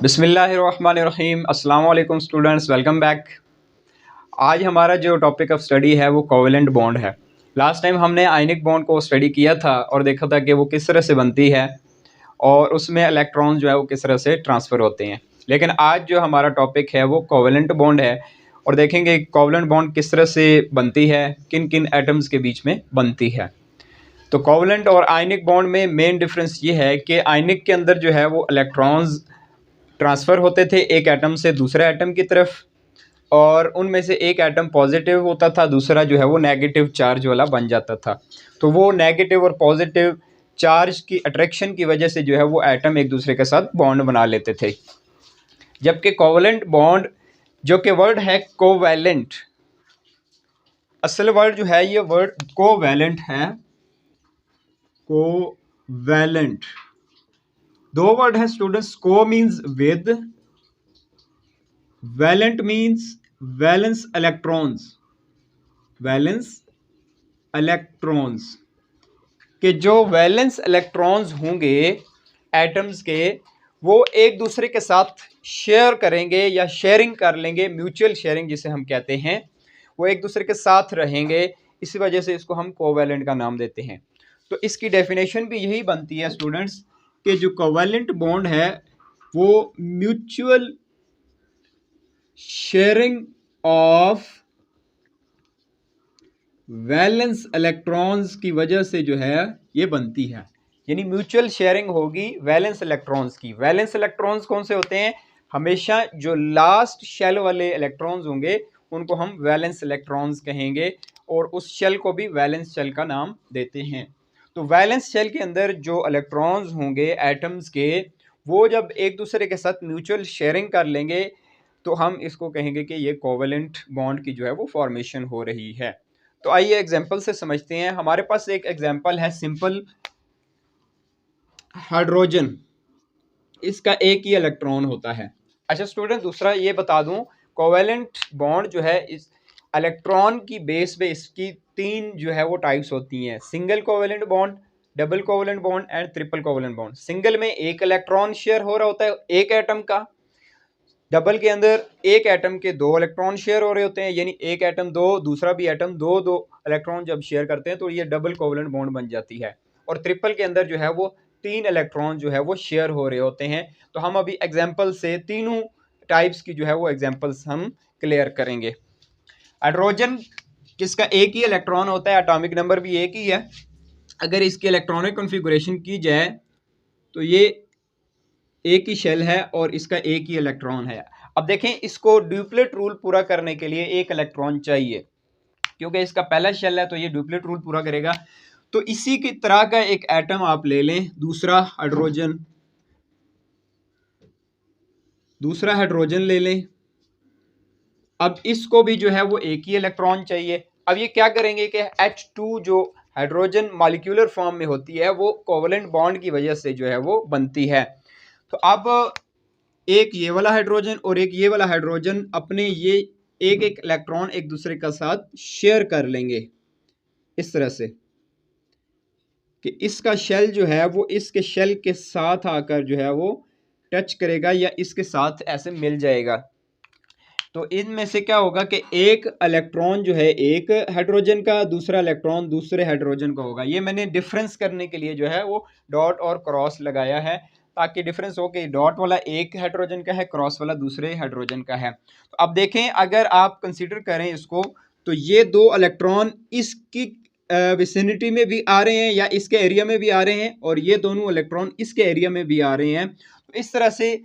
बिस्मिल्लाहिर्रहमानिर्रहीम। अस्सलाम वालेकुम स्टूडेंट्स, वेलकम बैक। आज हमारा जो टॉपिक ऑफ स्टडी है वो कोवेलेंट बॉन्ड है। लास्ट टाइम हमने आयनिक बॉन्ड को स्टडी किया था और देखा था कि वो किस तरह से बनती है और उसमें इलेक्ट्रॉन जो है वो किस तरह से ट्रांसफ़र होते हैं। लेकिन आज जो हमारा टॉपिक है वो कोवेलेंट बॉन्ड है और देखेंगे कोवेलेंट बॉन्ड किस तरह से बनती है, किन किन एटम्स के बीच में बनती है। तो कोवेलेंट और आयनिक बॉन्ड में मेन डिफरेंस ये है कि आयनिक के अंदर जो है वो इलेक्ट्रॉन्स ट्रांसफ़र होते थे एक एटम से दूसरे एटम की तरफ, और उनमें से एक एटम पॉजिटिव होता था, दूसरा जो है वो नेगेटिव चार्ज वाला बन जाता था। तो वो नेगेटिव और पॉजिटिव चार्ज की अट्रैक्शन की वजह से जो है वो एटम एक दूसरे के साथ बॉन्ड बना लेते थे। जबकि कोवेलेंट बॉन्ड जो कि वर्ड है कोवैलेंट, असल वर्ड जो है ये वर्ड कोवैलेंट है। कोवैलेंट दो वर्ड है students. Co means with, valent means valence electrons. Valence electrons के जो वैलेंस इलेक्ट्रॉन्स होंगे एटम्स के, वो एक दूसरे के साथ शेयर करेंगे या शेयरिंग कर लेंगे, म्यूचुअल शेयरिंग जिसे हम कहते हैं, वो एक दूसरे के साथ रहेंगे। इसी वजह से इसको हम कोवैलेंट का नाम देते हैं। तो इसकी डेफिनेशन भी यही बनती है स्टूडेंट्स कि जो कोवैलेंट बॉन्ड है वो mutual sharing of valence electrons की वजह से जो है ये बनती है। यानी म्यूचुअल शेयरिंग होगी वैलेंस इलेक्ट्रॉन्स की। वैलेंस इलेक्ट्रॉन्स कौन से होते हैं? हमेशा जो लास्ट शेल वाले इलेक्ट्रॉन्स होंगे उनको हम वैलेंस इलेक्ट्रॉन्स कहेंगे और उस शेल को भी वैलेंस शेल का नाम देते हैं। तो वैलेंस शेल के अंदर जो इलेक्ट्रॉन्स होंगे एटम्स के, वो जब एक दूसरे के साथ म्यूचुअल शेयरिंग कर लेंगे तो हम इसको कहेंगे कि ये कोवेलेंट बॉन्ड की जो है वो फॉर्मेशन हो रही है। तो आइए एग्जाम्पल से समझते हैं। हमारे पास एक एग्जाम्पल है सिंपल हाइड्रोजन, इसका एक ही इलेक्ट्रॉन होता है। अच्छा स्टूडेंट, दूसरा ये बता दूं, कोवेलेंट बॉन्ड जो है इस इलेक्ट्रॉन की बेस पे इसकी तीन जो है वो टाइप्स होती हैं: single covalent bond, double covalent bond and triple covalent bond. Single में एक इलेक्ट्रॉन शेयर हो रहा होता है एक एटम का, डबल के अंदर एक एटम के दो इलेक्ट्रॉन शेयर हो रहे होते हैं, यानी एक एटम दो, दूसरा भी एटम दो दो इलेक्ट्रॉन जब शेयर करते हैं तो ये डबल कोवेलेंट बॉन्ड बन जाती है। और ट्रिपल के अंदर जो है वो तीन इलेक्ट्रॉन जो है वो शेयर हो रहे होते हैं। तो हम अभी एग्जाम्पल से तीनों टाइप्स की जो है वो एग्जाम्पल्स हम क्लियर करेंगे। हाइड्रोजन जिसका एक ही इलेक्ट्रॉन होता है, एटॉमिक नंबर भी एक ही है। अगर इसकी इलेक्ट्रॉनिक कॉन्फ़िगरेशन की जाए तो ये एक ही शेल है और इसका एक ही इलेक्ट्रॉन है। अब देखें, इसको ड्यूप्लेट रूल पूरा करने के लिए एक इलेक्ट्रॉन चाहिए, क्योंकि इसका पहला शेल है तो ये ड्यूप्लेट रूल पूरा करेगा। तो इसी की तरह का एक एटम आप ले लें, दूसरा हाइड्रोजन ले लें। अब इसको भी जो है वो एक ही इलेक्ट्रॉन चाहिए। अब ये क्या करेंगे कि H2 जो हाइड्रोजन मॉलिक्यूलर फॉर्म में होती है वो कोवेलेंट बॉन्ड की वजह से जो है वो बनती है। तो अब एक ये वाला हाइड्रोजन और एक ये वाला हाइड्रोजन अपने ये एक एक इलेक्ट्रॉन एक दूसरे का साथ शेयर कर लेंगे इस तरह से कि इसका शेल जो है वो इसके शेल के साथ आकर जो है वो टच करेगा या इसके साथ ऐसे मिल जाएगा। तो इनमें से क्या होगा कि एक इलेक्ट्रॉन जो है एक हाइड्रोजन का, दूसरा इलेक्ट्रॉन दूसरे हाइड्रोजन का होगा। ये मैंने डिफरेंस करने के लिए जो है वो डॉट और क्रॉस लगाया है, ताकि डिफरेंस हो कि डॉट वाला एक हाइड्रोजन का है, क्रॉस वाला दूसरे हाइड्रोजन का है। तो अब देखें, अगर आप कंसीडर करें इसको, तो ये दो इलेक्ट्रॉन इसकी विसिनिटी में भी आ रहे हैं या इसके एरिया में भी आ रहे हैं, और ये दोनों इलेक्ट्रॉन इसके एरिया में भी आ रहे हैं। तो इस तरह से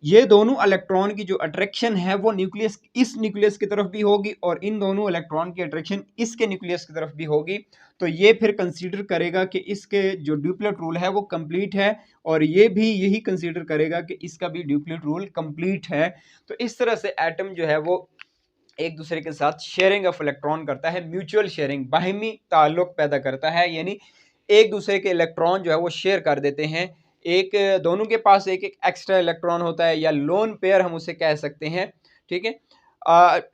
ये दोनों इलेक्ट्रॉन की जो अट्रैक्शन है वो न्यूक्लियस, इस न्यूक्लियस की तरफ भी होगी और इन दोनों इलेक्ट्रॉन की अट्रैक्शन इसके न्यूक्लियस की तरफ भी होगी। तो ये फिर कंसीडर करेगा कि इसके जो ड्यूप्लेट रूल है वो कंप्लीट है, और ये भी यही कंसीडर करेगा कि इसका भी ड्यूप्लेट रूल कंप्लीट है। तो इस तरह से एटम जो है वो एक दूसरे के साथ शेयरिंग ऑफ इलेक्ट्रॉन करता है, म्यूचुअल शेयरिंग, बाहिमी ताल्लुक पैदा करता है। यानी एक दूसरे के इलेक्ट्रॉन जो है वो शेयर कर देते हैं। एक दोनों के पास एक एक एक्स्ट्रा इलेक्ट्रॉन होता है, या लोन पेयर हम उसे कह सकते हैं। ठीक है,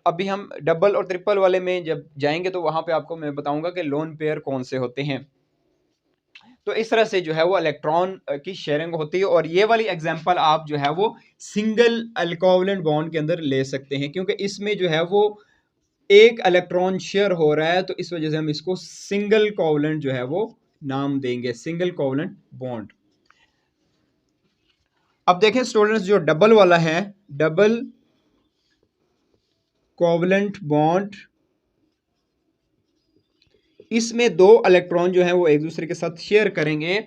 अभी हम डबल और ट्रिपल वाले में जब जाएंगे तो वहां पे आपको मैं बताऊंगा कि लोन पेयर कौन से होते हैं। तो इस तरह से जो है वो इलेक्ट्रॉन की शेयरिंग होती है। और ये वाली एग्जांपल आप जो है वो सिंगल कोवलेंट बॉन्ड के अंदर ले सकते हैं, क्योंकि इसमें जो है वो एक इलेक्ट्रॉन शेयर हो रहा है, तो इस वजह से हम इसको सिंगल कोवलेंट जो है वो नाम देंगे, सिंगल कोवलेंट बॉन्ड। अब देखें स्टूडेंट्स, जो डबल वाला है, डबल कोवलेंट बॉन्ड, इसमें दो इलेक्ट्रॉन जो है वो एक दूसरे के साथ शेयर करेंगे।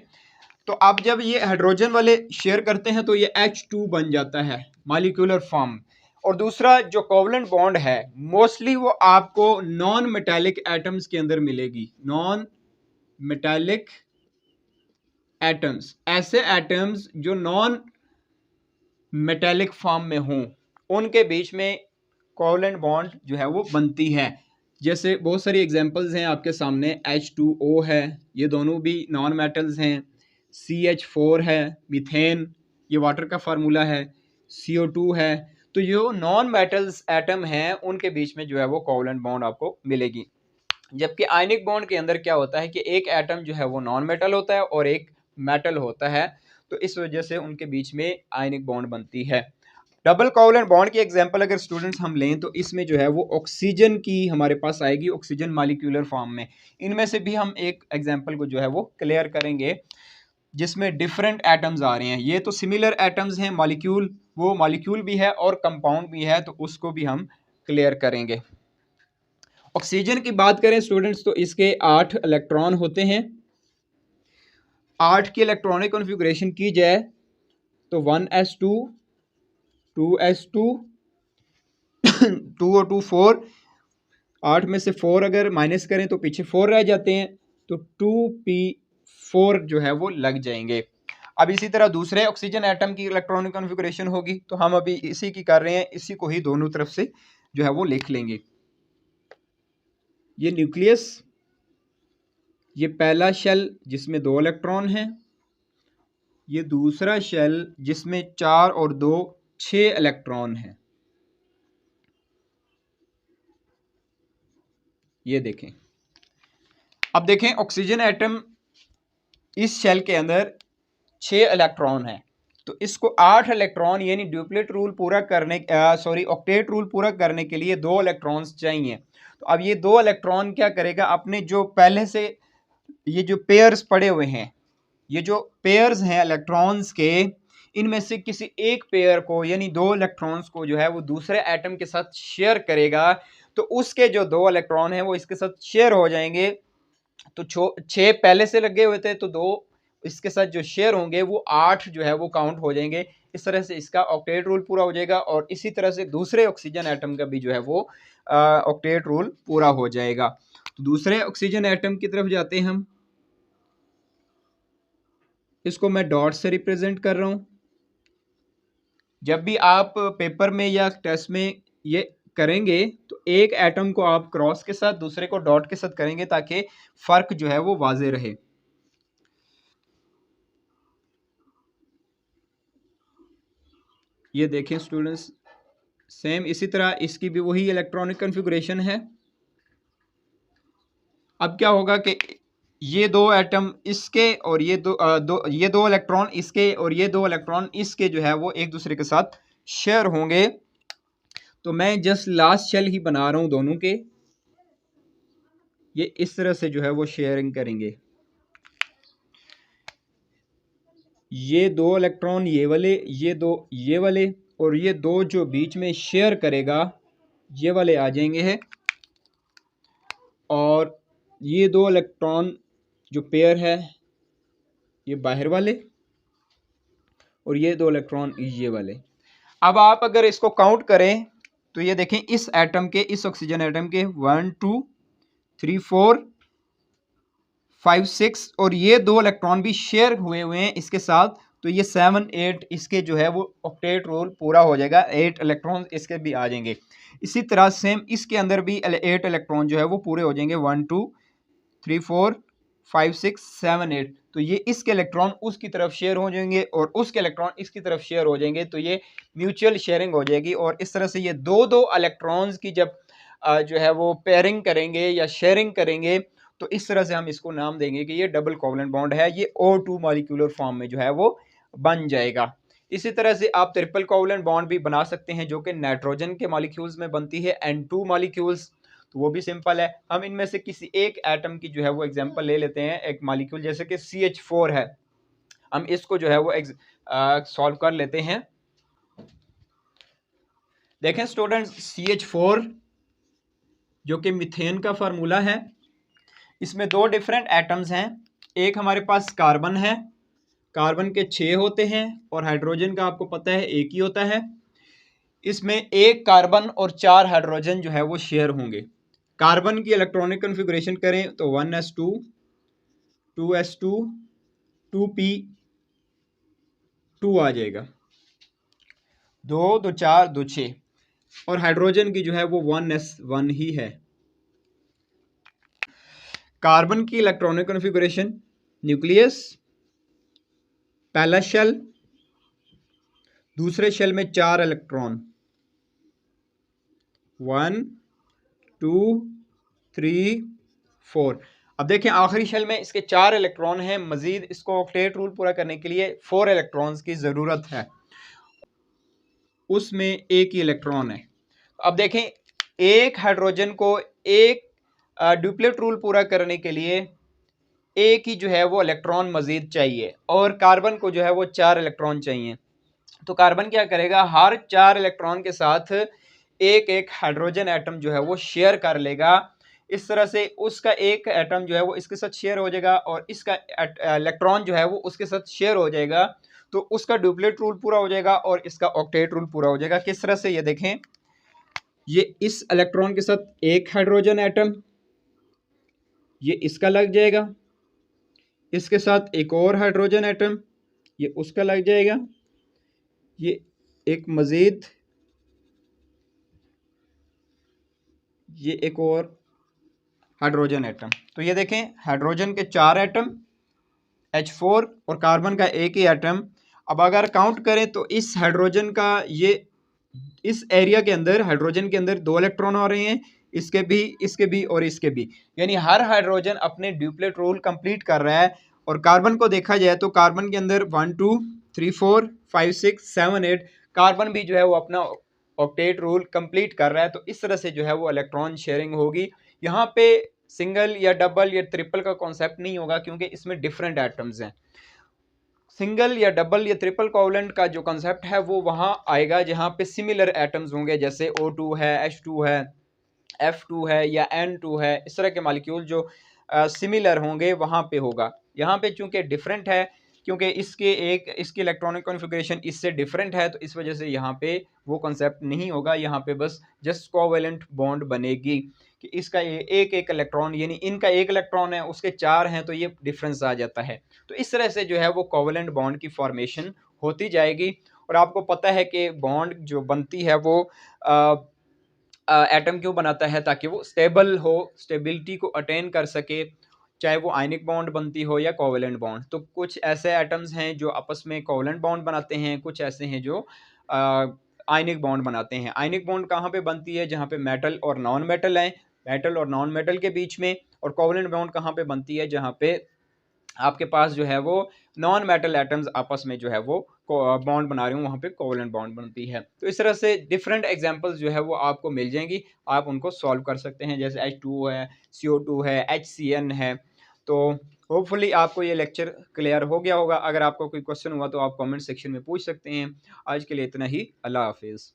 तो अब जब ये हाइड्रोजन वाले शेयर करते हैं तो ये H2 बन जाता है मॉलिक्यूलर फॉर्म। और दूसरा जो कोवलेंट बॉन्ड है मोस्टली वो आपको नॉन मेटालिक एटम्स के अंदर मिलेगी, नॉन मेटालिक एटम्स, ऐसे एटम्स जो नॉन मेटालिक फॉर्म में हों उनके बीच में कोवलेंट बॉन्ड जो है वो बनती है। जैसे बहुत सारी एग्जांपल्स हैं आपके सामने, H2O है, ये दोनों भी नॉन मेटल्स हैं, CH4 है, मीथेन ये वाटर का फार्मूला है, CO2 है। तो जो नॉन मेटल्स एटम हैं उनके बीच में जो है वो कोवलेंट बॉन्ड आपको मिलेगी। जबकि आयनिक बॉन्ड के अंदर क्या होता है कि एक एटम जो है वो नॉन मेटल होता है और एक मेटल होता है, तो इस वजह से उनके बीच में आयनिक बॉन्ड बनती है। डबल कोवलेंट बॉन्ड की एग्जांपल अगर स्टूडेंट्स हम लें तो इसमें जो है वो ऑक्सीजन की हमारे पास आएगी, ऑक्सीजन मॉलिक्यूलर फॉर्म में। इनमें से भी हम एक एग्जांपल को जो है वो क्लियर करेंगे जिसमें डिफरेंट एटम्स आ रहे हैं। ये तो सिमिलर एटम्स हैं, मॉलिक्यूल वो मॉलिक्यूल भी है और कंपाउंड भी है, तो उसको भी हम क्लियर करेंगे। ऑक्सीजन की बात करें स्टूडेंट्स तो इसके 8 इलेक्ट्रॉन होते हैं। 8 की इलेक्ट्रॉनिक कॉन्फ़िगरेशन की जाए तो 1s2 2s2 2O2 4, 8 में से 4 अगर माइनस करें तो पीछे 4 रह जाते हैं, तो 2p4 जो है वो लग जाएंगे। अब इसी तरह दूसरे ऑक्सीजन एटम की इलेक्ट्रॉनिक कॉन्फ़िगरेशन होगी, तो हम अभी इसी की कर रहे हैं, इसी को ही दोनों तरफ से जो है वो लिख लेंगे। ये न्यूक्लियस, ये पहला शेल जिसमें 2 इलेक्ट्रॉन हैं, ये दूसरा शेल जिसमें 4 और 2 6 इलेक्ट्रॉन हैं। ये देखें, अब देखें ऑक्सीजन एटम इस शेल के अंदर 6 इलेक्ट्रॉन है, तो इसको 8 इलेक्ट्रॉन यानी ड्यूप्लेट रूल पूरा करने ऑक्टेट रूल पूरा करने के लिए 2 इलेक्ट्रॉन्स चाहिए। तो अब ये 2 इलेक्ट्रॉन क्या करेगा, अपने जो पहले से ये जो पेयर्स पड़े हुए हैं, ये जो पेयर्स हैं इलेक्ट्रॉन्स के, इनमें से किसी एक पेयर को यानी 2 इलेक्ट्रॉन्स को जो है वो दूसरे एटम के साथ शेयर करेगा, तो उसके जो 2 इलेक्ट्रॉन हैं वो इसके साथ शेयर हो जाएंगे। तो 6 पहले से लगे हुए थे, तो 2 इसके साथ जो शेयर होंगे वो 8 जो है वो काउंट हो जाएंगे। इस तरह से इसका ऑक्टेट रूल पूरा हो जाएगा और इसी तरह से दूसरे ऑक्सीजन एटम का भी जो है वो ऑक्टेट रूल पूरा हो जाएगा। तो दूसरे ऑक्सीजन एटम की तरफ जाते हैं हम, इसको मैं डॉट से रिप्रेजेंट कर रहा हूं। जब भी आप पेपर में या टेस्ट में ये करेंगे तो एक एटम को आप क्रॉस के साथ, दूसरे को डॉट के साथ करेंगे ताकि फर्क जो है वो वाजे रहे। ये देखें स्टूडेंट्स, सेम इसी तरह इसकी भी वही इलेक्ट्रॉनिक कॉन्फ़िगरेशन है। अब क्या होगा कि ये 2 एटम इसके और ये दो इलेक्ट्रॉन इसके और ये 2 इलेक्ट्रॉन इसके जो है वो एक दूसरे के साथ शेयर होंगे। तो मैं जस्ट लास्ट शेल ही बना रहा हूं दोनों के, ये इस तरह से जो है वो शेयरिंग करेंगे। ये 2 इलेक्ट्रॉन ये वाले, ये 2 ये वाले, और ये 2 जो बीच में शेयर करेगा ये वाले आ जाएंगे हैं, और ये 2 इलेक्ट्रॉन जो पेयर है ये बाहर वाले, और ये 2 इलेक्ट्रॉन ये वाले। अब आप अगर इसको काउंट करें तो ये देखें इस एटम के, इस ऑक्सीजन एटम के 1 2 3 4 5 6 और ये 2 इलेक्ट्रॉन भी शेयर हुए हैं इसके साथ, तो ये 7 8 इसके जो है वो ऑक्टेट रूल पूरा हो जाएगा, 8 इलेक्ट्रॉन इसके भी आ जाएंगे। इसी तरह सेम इसके अंदर भी 8 इलेक्ट्रॉन जो है वो पूरे हो जाएंगे, 1 2 3 4 5 6 7 8। तो ये इसके इलेक्ट्रॉन उसकी तरफ शेयर हो जाएंगे और उसके इलेक्ट्रॉन इसकी तरफ शेयर हो जाएंगे, तो ये म्यूचुअल शेयरिंग हो जाएगी। और इस तरह से ये दो इलेक्ट्रॉन्स की जब जो है वो पेयरिंग करेंगे या शेयरिंग करेंगे, तो इस तरह से हम इसको नाम देंगे कि ये डबल कोवलेंट बॉन्ड है, ये O2 मॉलिक्यूलर फॉर्म में जो है वो बन जाएगा। इसी तरह से आप ट्रिपल कोवलेंट बॉन्ड भी बना सकते हैं जो कि नाइट्रोजन के मॉलिक्यूल्स में बनती है N2 मॉलिक्यूल्स, तो वो भी सिंपल है। हम इनमें से किसी एक एटम की जो है वो एग्जांपल ले लेते हैं, एक मॉलिक्यूल जैसे कि CH4 है, हम इसको जो है वो सॉल्व कर लेते हैं। देखें स्टूडेंट्स, CH4 जो कि मीथेन का फार्मूला है, इसमें दो डिफरेंट एटम्स हैं। एक हमारे पास कार्बन है, कार्बन के 6 होते हैं और हाइड्रोजन का आपको पता है एक ही होता है। इसमें एक कार्बन और 4 हाइड्रोजन जो है वो शेयर होंगे। कार्बन की इलेक्ट्रॉनिक कॉन्फ़िगरेशन करें तो 1s2 2s2 2p2 आ जाएगा, 2 2 4 2 6, और हाइड्रोजन की जो है वो 1s1 ही है। कार्बन की इलेक्ट्रॉनिक कॉन्फ़िगरेशन, न्यूक्लियस, पहला शेल, दूसरे शेल में 4 इलेक्ट्रॉन, 1 2 3 4। अब देखें आखिरी शेल में इसके 4 इलेक्ट्रॉन हैं, मजीद इसको ऑक्टेट रूल पूरा करने के लिए 4 इलेक्ट्रॉन्स की ज़रूरत है, उसमें एक ही इलेक्ट्रॉन है। अब देखें एक हाइड्रोजन को एक ड्यूप्लेट रूल पूरा करने के लिए एक ही जो है वो इलेक्ट्रॉन मजीद चाहिए, और कार्बन को जो है वो 4 इलेक्ट्रॉन चाहिए। तो कार्बन क्या करेगा, हर 4 इलेक्ट्रॉन के साथ एक एक हाइड्रोजन एटम जो है वो शेयर कर लेगा। इस तरह से उसका एक एटम जो है वो इसके साथ शेयर हो जाएगा और इसका इलेक्ट्रॉन जो है वो उसके साथ शेयर हो जाएगा, तो उसका ड्यूप्लेट रूल पूरा हो जाएगा और इसका ऑक्टेट रूल पूरा हो जाएगा। किस तरह से, ये देखें, ये इस इलेक्ट्रॉन के साथ एक हाइड्रोजन एटम, ये इसका लग जाएगा, इसके साथ एक और हाइड्रोजन एटम, ये उसका लग जाएगा, ये एक मजीद, ये एक और हाइड्रोजन एटम। तो ये देखें हाइड्रोजन के 4 एटम H4 और कार्बन का एक ही एटम। अब अगर काउंट करें तो इस हाइड्रोजन का ये इस एरिया के अंदर हाइड्रोजन के अंदर 2 इलेक्ट्रॉन आ रहे हैं, इसके भी, इसके भी और इसके भी, यानी हर हाइड्रोजन अपने ड्यूप्लेट रूल कंप्लीट कर रहा है। और कार्बन को देखा जाए तो कार्बन के अंदर 1 2 3 4 5 6 7 8 कार्बन भी जो है वो अपना ऑक्टेट रूल कंप्लीट कर रहा है। तो इस तरह से जो है वो इलेक्ट्रॉन शेयरिंग होगी। यहाँ पे सिंगल या डबल या ट्रिपल का कॉन्सेप्ट नहीं होगा क्योंकि इसमें डिफरेंट एटम्स हैं। सिंगल या डबल या ट्रिपल कोवलेंट का जो कंसेप्ट है वो वहाँ आएगा जहाँ पे सिमिलर एटम्स होंगे, जैसे O2 है, H2 है, F2 है या N2 है। इस तरह के मॉलिक्यूल जो सिमिलर होंगे वहाँ पे होगा। यहाँ पे चूंकि डिफरेंट है, क्योंकि इसकी इलेक्ट्रॉनिक कॉन्फ़िगरेशन इससे डिफरेंट है, तो इस वजह से यहाँ पे वो कंसेप्ट नहीं होगा। यहाँ पे बस जस्ट कोवेलेंट बॉन्ड बनेगी कि इसका एक एक इलेक्ट्रॉन, यानी इनका एक इलेक्ट्रॉन है उसके 4 हैं, तो ये डिफरेंस आ जाता है। तो इस तरह से जो है वो कोवेलेंट बॉन्ड की फॉर्मेशन होती जाएगी। और आपको पता है कि बॉन्ड जो बनती है वो एटम क्यों बनाता है, ताकि वो स्टेबल हो, स्टेबिलिटी को अटेन कर सके, चाहे वो आयनिक बॉन्ड बनती हो या कोवेलेंट बॉन्ड। तो कुछ ऐसे एटम्स हैं जो आपस में कोवेलेंट बॉन्ड बनाते हैं, कुछ ऐसे हैं जो आयनिक बॉन्ड बनाते हैं। आयनिक बॉन्ड कहाँ पे बनती है, जहाँ पे मेटल और नॉन मेटल हैं, मेटल और नॉन मेटल के बीच में। और कोवेलेंट बॉन्ड कहाँ पे बनती है, जहाँ पे आपके पास जो है वो नॉन मेटल एटम्स आपस में जो है वो बॉन्ड बना रहे हो, वहाँ पे कोवेलेंट बॉन्ड बनती है। तो इस तरह से डिफरेंट एग्जांपल्स जो है वो आपको मिल जाएंगी, आप उनको सॉल्व कर सकते हैं। जैसे H2 है, CO2 है, HCN है। तो होपफुली आपको ये लेक्चर क्लियर हो गया होगा। अगर आपको कोई क्वेश्चन हुआ तो आप कमेंट सेक्शन में पूछ सकते हैं। आज के लिए इतना ही, अल्लाह हाफिज़।